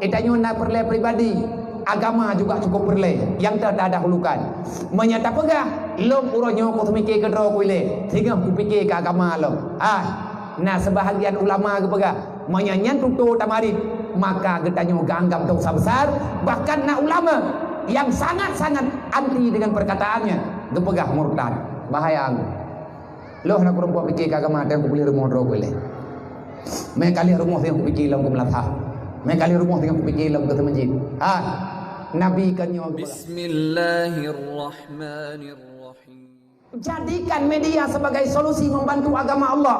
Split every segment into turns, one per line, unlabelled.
Itanya nak perle pribadi, agama juga cukup perle. Yang terdahulukan. Menyata pegah, lo uronyo ko mikir ke dro kuile. Sehingga ku fikir ke agama lo. Nah sebahagian ulama ke pegah, menyanyian tutu tamarit, maka getanyo ganggap dosa besar. Bahkan nak ulama yang sangat-sangat anti dengan perkataannya, gepegah murtad. Bahaya. Lo nak perempuan fikir ke agama dan ku beli rumah dro kuile. Mereka kali rumah yang ku fikir lam ke melatah. Mereka kali rumah dengan ku fikir lam ke masjid. Nabi kan nyawa.
Bismillahirrahmanirrahim.
Jadikan media sebagai solusi membantu agama Allah.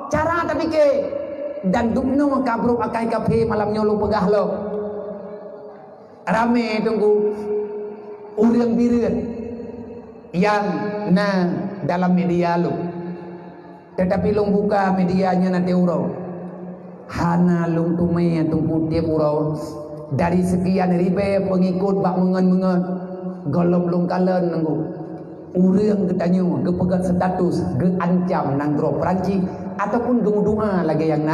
Cara tapi ke dan dukno kabru akai kafe malam nyolo pegah lo. Rame tunggu urang bireun yang dalam media lo. Tetapi long buka medianya nanti uro. Hana long tumai tunggu tiap uro. Dari sekian ribu pengikut bak mengen-mengen golom long kalen nunggu. Urang getanyo gepegat status geancam nanggro Perancis ataupun gemudua lagi yang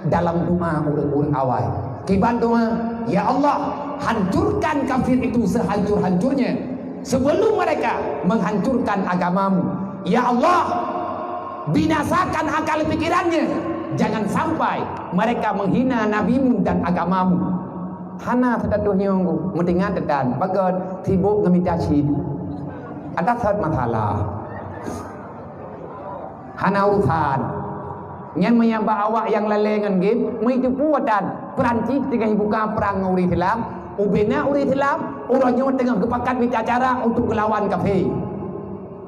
dalam doa urang awal. Kiban doa, ya Allah, hancurkan kafir itu sehancur-hancurnya sebelum mereka menghancurkan agamamu. Ya Allah, binasakan akal pikirannya, jangan sampai mereka menghina nabimu dan agamamu. Hana terdaduhnya mendengar dan bagat sibuk meminta syid. Ada third masalah. Hana urusan yang menyambah awak yang lalengan game itu puatan Perancis dengan buka perang uri Islam, ubena uri Islam, orangnya tengah kepakat bicara untuk melawan kafir.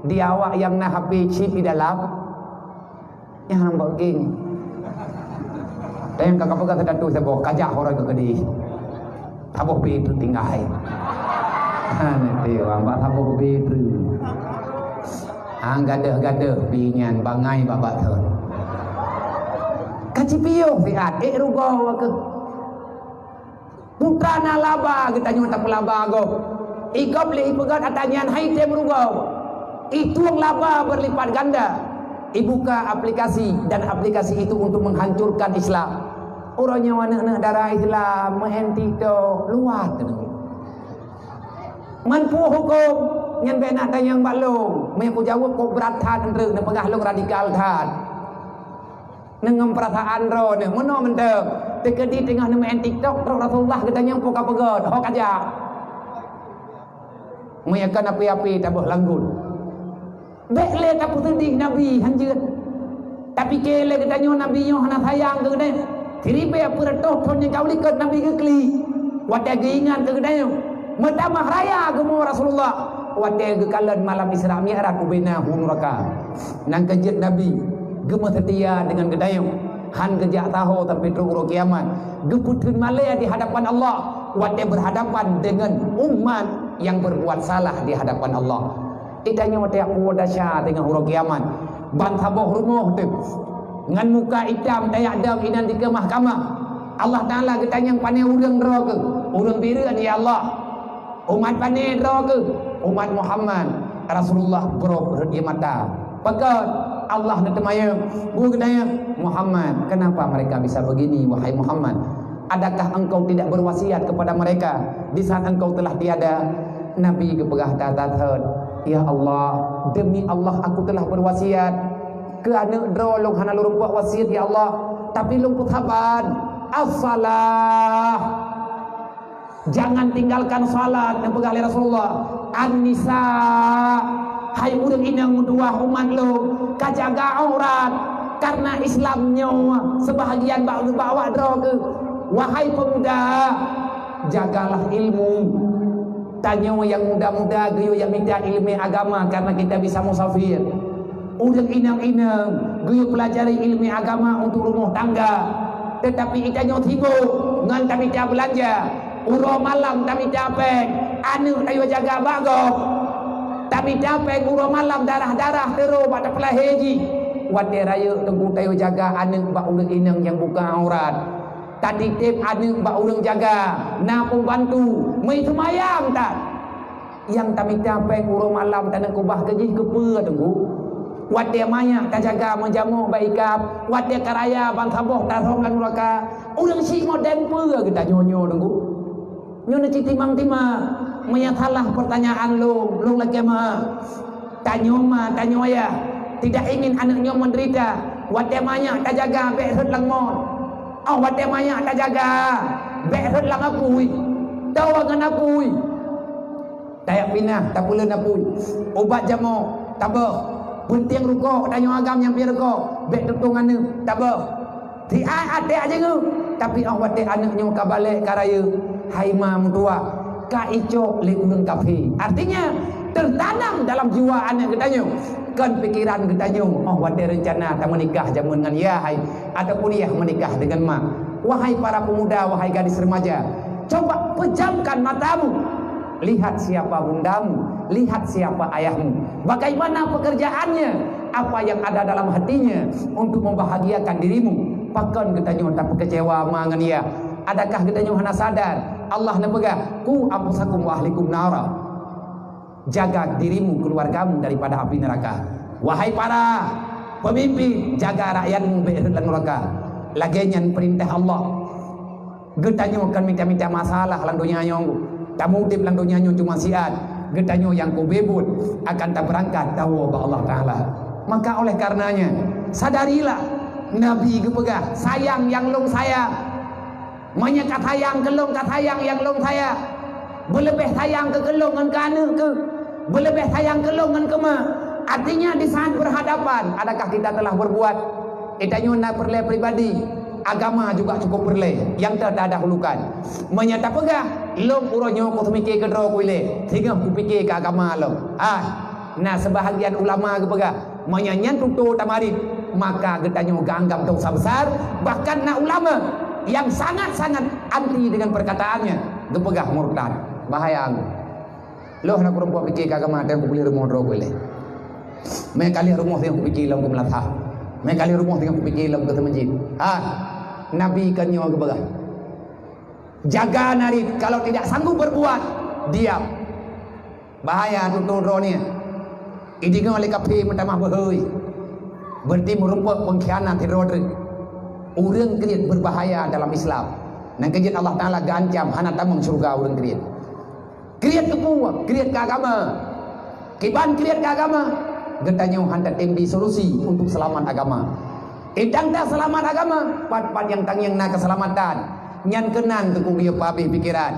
Dia awak yang nak HP chip di dalam yang nampak gini. Dan kakak-kakak terdatuk sebab kajak orang ke kedih. Tabuh itu tinggal. Nanti ambak tabuh itu. Gadah-gadah binyan bangai babat tu. Kacipio fiat rugo ke. Putra nalaba kita nyuta pelaba go. Igop li pegat atanyan hai tem rugo. Itu yang laba berlipat ganda. Ibuka aplikasi dan aplikasi itu untuk menghancurkan Islam. Orangnya mana darah Islam menghenti tu luar tu. Manpu hukum yang benar dan yang balong. Mereka jawab kau berat tan entre nak pegah long radikal tan. Nengam perasaan ro ne mono mendem. Tekedi tengah ne main TikTok ro Rasulullah katanya poka pegod hok aja. Meyakan api-api tabuh langgut. Bekle tak putih Nabi hanjut. Tapi kele katanya Nabi nyo hana sayang ke ne. Tiribe apa toh thon yang kau likat Nabi ke kli. Wadah keingan ke ne. Metamah raya agama Rasulullah. Wadah ke kalan malam Isra Mi'raj ubena humraka. Nang kejut Nabi gema setia dengan gedayung. Han kejak tahu tapi teruk kiamat. Geputun malaya di hadapan Allah. Wadah berhadapan dengan umat yang berbuat salah di hadapan Allah. Itanya wadah kuwadasya dengan huruf kiamat. Bantaboh rumah tu. Ngan muka hitam tayak dam inan di ke mahkamah. Allah Ta'ala ketanya pandai urang dera ke? Urang bireun ya Allah. Umat pandai dera ke? Umat Muhammad Rasulullah bro dia mata. Pekat Allah nak temaya. Bu ketanya Muhammad, kenapa mereka bisa begini wahai Muhammad? Adakah engkau tidak berwasiat kepada mereka di saat engkau telah tiada? Nabi kepegah tatat. Ya Allah, demi Allah aku telah berwasiat. Ke anak drolong hana lurung buat wasiat ya Allah, tapi lumput haban as-salah, jangan tinggalkan salat yang pegang oleh Rasulullah. An-nisa, hai urang inang dua umat lo kajaga aurat karena Islamnya sebahagian bawa dro ke. Wahai pemuda, jagalah ilmu. Tanya yang muda-muda geyo yang minta ilmu agama karena kita bisa musafir. Udang inang-inang geyo pelajari ilmu agama untuk rumah tangga. Tetapi itanya sibuk ngan kami dia belanja. Uro malam kami capek. Anu tayo jaga bagok. Kami capek uro malam darah-darah terus pada pelah haji. Wate raya tunggu tayo jaga anu bak udang inang yang buka aurat. Tadi tip anu bak udang jaga. Na pembantu mai semayang tak. Yang kami capek uro malam tanah kubah keji kepe tunggu. Wat dia maya tak jaga menjamu baikap, wat dia karaya bang saboh tarong lan neraka. Urang si modern pura kita nyonyo nunggu. Nyono ci timang-timang menyalah pertanyaan lu lagi mah. Tanyo ya. Tidak ingin anaknya menderita. Wat dia maya tak jaga bek rut lang mon. Wat dia maya tak jaga bek rut lang apui. Tawa ngan apui. Dayak pinah tak pula napui. Ubat jamu tabah. Bunting rukuk tanyo agam yang pi rukuk. Bek tutungan ni tabah. Ti ade aja ngu. Tapi wat dia anaknya ka balik ka raya. Hai ma mentua ka ico li urang kafe. Artinya tertanam dalam jiwa anak katanya. Kan pikiran katanya, wat dia rencana tak menikah jamun dengan ya hai ataupun ya menikah dengan mak. Wahai para pemuda, wahai gadis remaja, coba pejamkan matamu. Lihat siapa bundamu, lihat siapa ayahmu. Bagaimana pekerjaannya, apa yang ada dalam hatinya untuk membahagiakan dirimu. Pakan katanya tak kecewa mangan ya. Adakah katanya hana sadar Allah nebegah ku apusakum wa ahlikum nara. Jaga dirimu, keluargamu daripada api neraka. Wahai para pemimpin, jaga rakyatmu dari neraka. Lagenyan perintah Allah. Getanyo kan minta-minta masalah lang dunia nyong. Tamu tip lang dunia nyong cuma siat. Getanyo yang ku bebut akan tak berangkat tahu ba Allah Taala. Maka oleh karenanya sadarilah Nabi kepegah sayang yang long saya. Menyekat sayang kelong kat sayang yang long saya. Berlebih sayang ke kelongan ke anak ke, berlebih sayang kelongan ke mak. Artinya di saat berhadapan, adakah kita telah berbuat itanyuna perle pribadi, agama juga cukup perle yang terdahulukan. Menyata pegah long uronyo ko tumike ke dro kuile sehingga ku fikir ke agama lo. Nah sebahagian ulama ke pegah menyanyan tutu tamarin, maka getanyo ganggam dosa besar. Bahkan na ulama yang sangat-sangat anti dengan perkataannya gepegah murtad. Bahaya aku. Loh nak perempuan fikir ke agama dan aku beli rumah dro kuile. Kali rumah yang aku fikir lam ke melatah. Kali rumah yang aku fikir lam ke masjid. Nabi kan nyawa gepegah. Jaga nari, kalau tidak sanggup berbuat, diam. Bahaya tutur dro ni. Idingan oleh kafe mentamah berhoi. Berarti merupakan pengkhianat teror. Urang kriat berbahaya dalam Islam. Dan kejadian Allah Ta'ala gancam hana tamang surga urang kriat. Kriat ke puak, kriat ke agama. Kiban kriat ke agama. Getanyo hantar tembi solusi untuk selamat agama. Idang tak selamat agama, pat-pat yang tangyang na keselamatan. Nyan kenan tu dia pabih pikiran.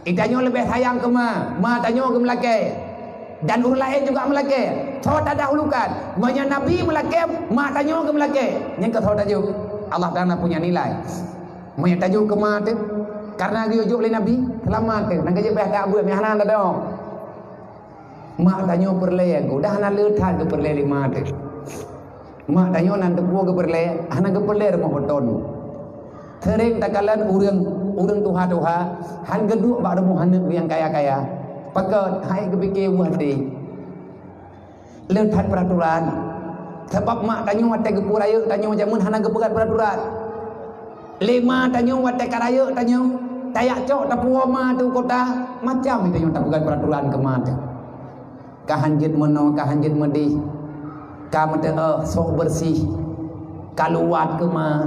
Idanyo lebih sayang ke ma tanyo ke melake. Dan urang lain juga melake. Thot ada hulukan. Manya Nabi melake, ma tanyo ke melake. Nyan ke thot tajuk. Allah Ta'ala punya nilai. Manya tajuk ke ma tu. Karena dia ujuk oleh Nabi, selamat tu. Nang kejap tak buat mihana dah dong. Ma tanyo perle aku. Dah hana leuthat ke perle lima tu. Mak tanyo nan tepu ke perle, hana ke perle rumah beton. Sering takalan urang tuha-tuha, han geduk bak rumah haneuk yang kaya-kaya. Pakat hai ke fikir buat di. Leuthat peraturan. Sebab mak tanyo wate ke puraya tanyo jamun hana ke pegat peraturan. Lima tanyo wate karaya tanyo tayak cok tapu ma tu kota macam tanyo tak pegat peraturan ke mat. Kahanjit meno kahanjit medih. Kamu sok bersih kaluat ke ma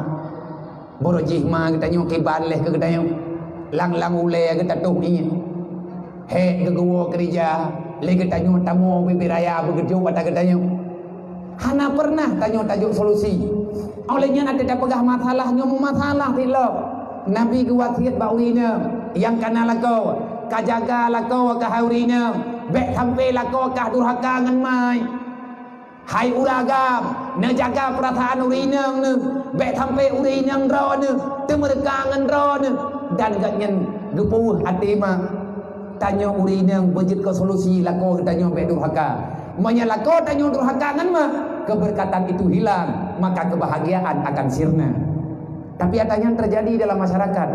borojih ma kita nyu ke baleh ke kita nyu lang ule kita tuh ni he ke gua kerja le kita nyu tamu bibiraya begitu kata kita nyu hana pernah tanyo tajuk solusi olehnya ada pegah masalah nyu masalah tilok Nabi wasiat bawina yang kana lakau kajaga lakau ka haurina bek sampai lakau ka durhaka ngan mai. Hai uragam, ne jaga perasaan urinang ne, bek sampai urinang ro ne, temerkangan ro ne, dan ganyan gepuh hati mah. Tanya urinang bejit ke solusi lako tanya bek durhaka. Menyalako tanya durhaka ngan mah, keberkatan itu hilang, maka kebahagiaan akan sirna. Tapi adanya terjadi dalam masyarakat.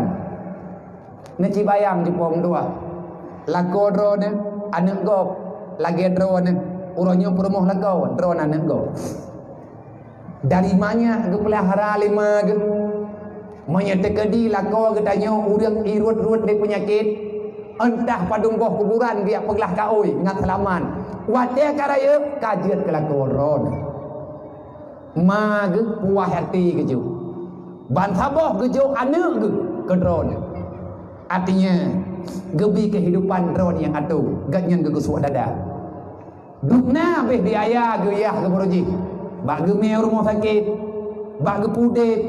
Ne cibayang di pom dua. Lako ro ne, anak gop, lagi ro ne. Uronyo perumuh lagau drone anak go. Dari mana ke pelihara lima ke? Menyetekedi lagau ke tanya urang irut-rut dia penyakit. Entah padung boh kuburan dia pegelah kaoi ngat selaman. Wadah karaya kajiat ke lagau drone. Ma ke puas hati ke ju. Ban sabah ke ju anak ke drone. Artinya gebi kehidupan drone yang atu ganyan ke suah dada. Dukna beh biaya ke ya ke boroji. Bak ge meo rumah sakit, bak ge pudet,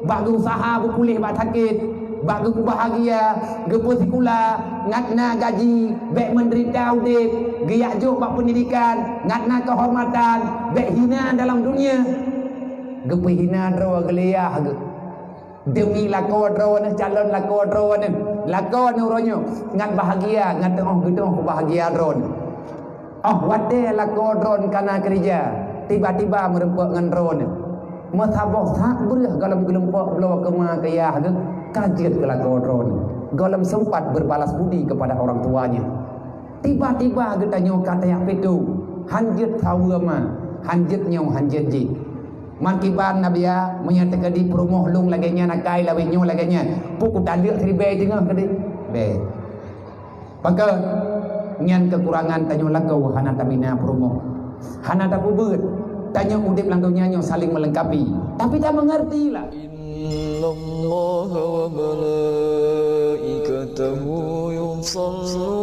bak ge usaha pulih bak sakit, bak ge bahagia, ge sekolah, ngatna gaji, bek menderita udet, ge yakjuk bak pendidikan, ngatna kehormatan, bek hina dalam dunia. Ge hina dro geliah ge. Demi lakon drone calon lakon drone lakon uronyo ngan bahagia ngan tengah gedong bahagia drone wate lakon drone kana kerja tiba-tiba merempok ngan drone masabah sak berah galam gelempok blow kema kayah ke kajet ke lakon drone galam sempat berbalas budi kepada orang tuanya tiba-tiba getanyo kata yang petu hanjet sawama hanjet nyau hanjet ji Mankiban Nabi ya menyatakan di perumoh lung laganya nakai lawinyo laganya pukul dalil ribe tengah kedi be maka nyan kekurangan tanyo lakau hana tabina perumoh hana tabubut tanyo udip langkaunya nyo saling melengkapi tapi tak mengerti lah
innallaha wa malaikatahu yusalluna